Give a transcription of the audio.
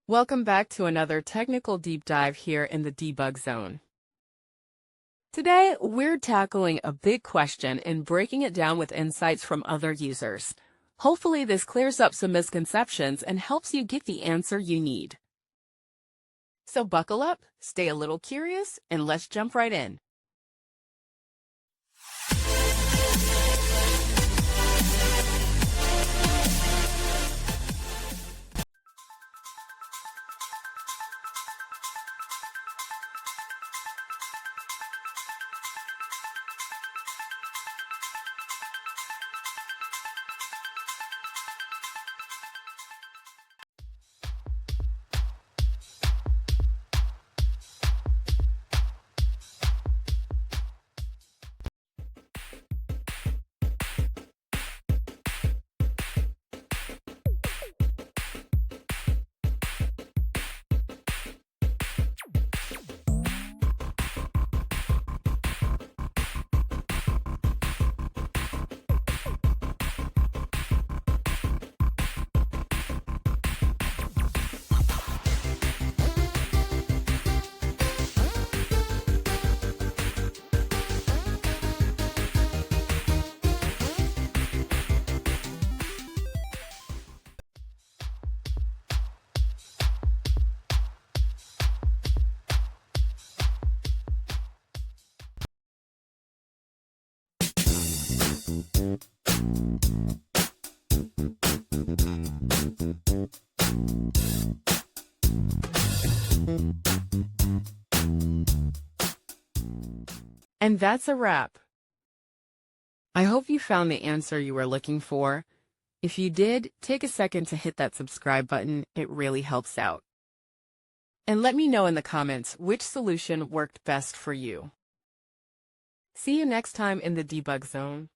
Welcome back to another technical deep dive here in the debug zone. Today, we're tackling a big question and breaking it down with insights from other users. Hopefully, this clears up some misconceptions and helps you get the answer you need. So buckle up, stay a little curious, and let's jump right in. And that's a wrap. I hope you found the answer you were looking for. If you did, take a second to hit that subscribe button. It really helps out. And let me know in the comments which solution worked best for you. See you next time in the debug zone.